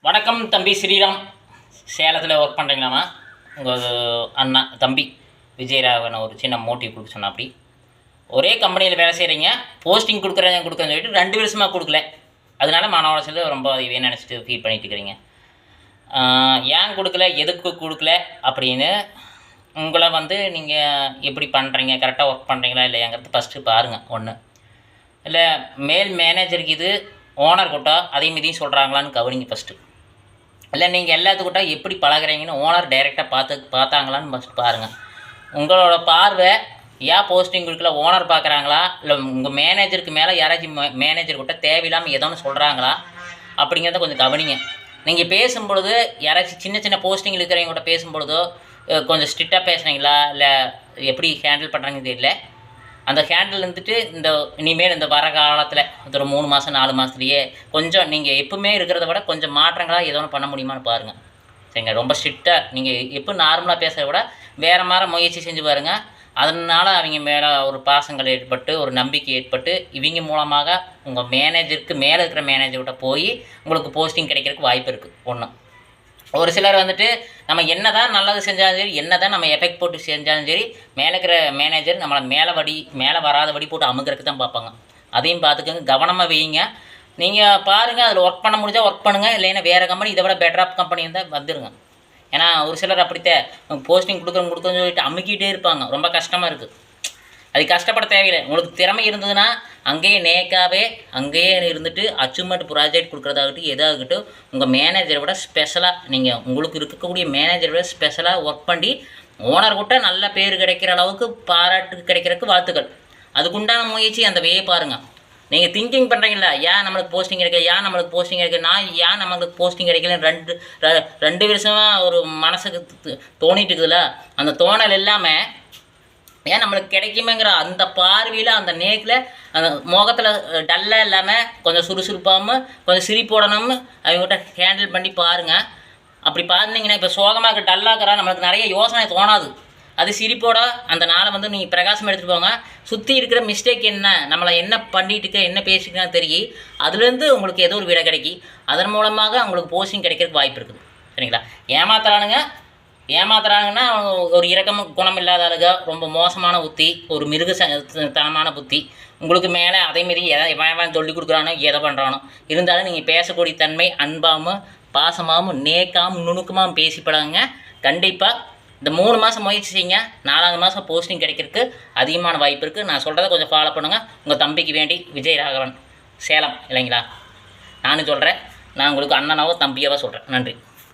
வணக்கம் தம்பி ஸ்ரீராம். சேலத்தில் ஒர்க் பண்ணுறீங்களாம்மா? உங்கள் அண்ணா தம்பி விஜயராகவன் ஒரு சின்ன மோட்டிவ் கொடுக்க சொன்ன. அப்படி ஒரே கம்பெனியில் வேலை செய்கிறீங்க, போஸ்டிங் கொடுக்குறேன்னு சொல்லிட்டு 2 வருஷமாக கொடுக்கல. அதனால மன உளைச்சல் ரொம்ப அதிகமாக நினச்சிட்டு ஃபீல் பண்ணிட்டு இருக்கிறீங்க. ஏன் கொடுக்கல, எதுக்கு கொடுக்கல அப்படின்னு உங்களை நீங்கள் எப்படி பண்ணுறீங்க, கரெக்டாக ஒர்க் பண்ணுறீங்களா இல்லையாங்கிறது ஃபஸ்ட்டு பாருங்கள். ஒன்று இல்லை மேல் மேனேஜருக்கு இது ஓனர் கூட்டா அதே மீதியும் சொல்கிறாங்களான்னு கவனிங்க ஃபஸ்ட்டு. இல்லை நீங்கள் எல்லாத்துக்கிட்ட எப்படி பழகிறீங்கன்னு ஓனர் டைரெக்டாக பார்த்தாங்களான்னு ஃபஸ்ட்டு பாருங்கள். உங்களோட பார்வை ஏன் போஸ்டிங் கொடுக்கல, ஓனர் பார்க்குறாங்களா இல்லை உங்கள் மேனேஜருக்கு மேலே யாராச்சும் மேனேஜர் கிட்ட தேவையில்லாமல் ஏதோ ஒன்று சொல்கிறாங்களா அப்படிங்கிறத கொஞ்சம் கவனிங்க. நீங்கள் பேசும்பொழுது யாராச்சும் சின்ன சின்ன போஸ்டிங் இருக்கிறவங்க கூட பேசும்பொழுதோ கொஞ்சம் ஸ்ட்ரிக்டாக பேசுகிறீங்களா இல்லை எப்படி ஹேண்டில் பண்ணுறாங்கன்னு தெரியல. அந்த ஹேண்டில் இந்த இனிமேல் இந்த வர காலத்தில் ஒரு 3 மாதம் 4 மாதத்துலேயே கொஞ்சம் நீங்கள் எப்பவுமே இருக்கிறத விட கொஞ்சம் மாற்றங்களாக ஏதோ ஒன்று பண்ண முடியுமான்னு பாருங்கள். சரிங்க, ரொம்ப ஸ்ட்ரிக்டாக நீங்கள் எப்போ நார்மலாக பேசுகிறத விட வேறு மாதிரி முயற்சி செஞ்சு பாருங்கள். அதனால் அவங்க மேலே ஒரு பாசங்கள் ஏற்பட்டு ஒரு நம்பிக்கை ஏற்பட்டு இவங்க மூலமாக உங்கள் மேனேஜருக்கு மேலே இருக்கிற மேனேஜர்கிட்ட போய் உங்களுக்கு போஸ்டிங் கிடைக்கிறதுக்கு வாய்ப்பு இருக்குது. ஒன்று ஒரு சிலர் நம்ம என்ன தான் நல்லது செஞ்சாலும் சரி, என்ன தான் நம்ம எஃபெக்ட் போட்டு செஞ்சாலும் சரி, மேலே இருக்கிற மேனேஜர் நம்மளை மேலே வராத வடி போட்டு அமுக்கிறதுக்கு தான் பார்ப்பாங்க. அதையும் பார்த்துக்கோங்க, கவனமாக வைங்க. நீங்கள் பாருங்கள், அதில் ஒர்க் பண்ண முடிஞ்சால் ஒர்க் பண்ணுங்கள், இல்லைன்னா வேறு கம்பெனி இதை விட பெட்டராக கம்பெனி இருந்தால் வந்துடுங்க. ஏன்னா ஒரு சிலர் அப்படித்தான் போஸ்டிங் கொடுக்குறோன்னு சொல்லிட்டு அமுக்கிட்டே இருப்பாங்க. ரொம்ப கஷ்டமாக இருக்குது. அது கஷ்டப்பட தேவையில்லை. உங்களுக்கு திறமை இருந்ததுன்னா அங்கேயே நேக்காகவே அங்கேயே இருந்துட்டு அச்சீவ்மெண்ட் ப்ராஜெக்ட் கொடுக்குறதாகட்டும் எதாகட்டும் உங்கள் மேனேஜரை விட ஸ்பெஷலாக நீங்கள் உங்களுக்கு இருக்கக்கூடிய மேனேஜரை விட ஸ்பெஷலாக ஒர்க் பண்ணி ஓனர் கிட்ட நல்ல பேர் கிடைக்கிற அளவுக்கு பாராட்டு கிடைக்கிறதுக்கு வாழ்த்துக்கள். அதுக்குண்டான முயற்சி அந்த வே பாருங்கள். நீங்கள் திங்கிங் பண்ணுறீங்களா, ஏன் நம்மளுக்கு போஸ்டிங் கிடைக்கல, ஏன் நம்மளுக்கு போஸ்டிங் கிடைக்கல, நான் ஏன் நம்மளுக்கு போஸ்டிங் கிடைக்கலன்னு 2 வருஷமாக ஒரு மனசுக்கு தோணிட்டு இருக்குதுல்ல. அந்த தோணல் எல்லாமே ஏன் நம்மளுக்கு கிடைக்குமேங்கிற அந்த பார்வையில் அந்த நேக்கில் அந்த முகத்தில் டல்லாக இல்லாமல் கொஞ்சம் சுறுசுறுப்பாமல் கொஞ்சம் சிரிப்போடணும்னு அவங்ககிட்ட ஹேண்டில் பண்ணி பாருங்கள். அப்படி பார்த்தீங்கன்னா இப்போ சோகமாக டல்லாகிறா நம்மளுக்கு நிறைய யோசனை தோணாது. அது சிரிப்போட அந்த நாளை நீங்கள் பிரகாசம் எடுத்துகிட்டு போங்க. சுற்றி இருக்கிற மிஸ்டேக் என்ன, நம்மளை என்ன பண்ணிட்டு இருக்க, என்ன பேசிக்கிறான்னு தெரியும். அதுலேருந்து உங்களுக்கு ஏதோ ஒரு விடை கிடைக்கி அதன் மூலமாக உங்களுக்கு போஸ்டிங் கிடைக்கிறதுக்கு வாய்ப்பு இருக்குது. சரிங்களா? ஏமாத்துறாங்கன்னா ஒரு இரக்கம் குணம் இல்லாத ஆளுங்க, ரொம்ப மோசமான புத்தி, ஒரு தனமான புத்தி. உங்களுக்கு மேலே அதேமாரி எதை சொல்லிக் கொடுக்குறானோ எதை பண்ணுறானோ இருந்தாலும் நீங்கள் பேசக்கூடிய தன்மை அன்பாகவும் பாசமாகவும் நேக்காகவும் நுணுக்கமாகவும் பேசிப்படாங்க. கண்டிப்பாக இந்த 3 மாதம் முயற்சி செய்யுங்க. 4வது மாதம் போஸ்டிங் கிடைக்கிறதுக்கு அதிகமான வாய்ப்பு இருக்குது. நான் சொல்கிறத கொஞ்சம் ஃபாலோ பண்ணுங்கள். உங்கள் தம்பிக்கு வேண்டி விஜயராகவன், சேலம். இல்லைங்களா? நானும் சொல்கிறேன், நான் உங்களுக்கு அண்ணனாவோ தம்பியாவோ சொல்கிறேன். நன்றி.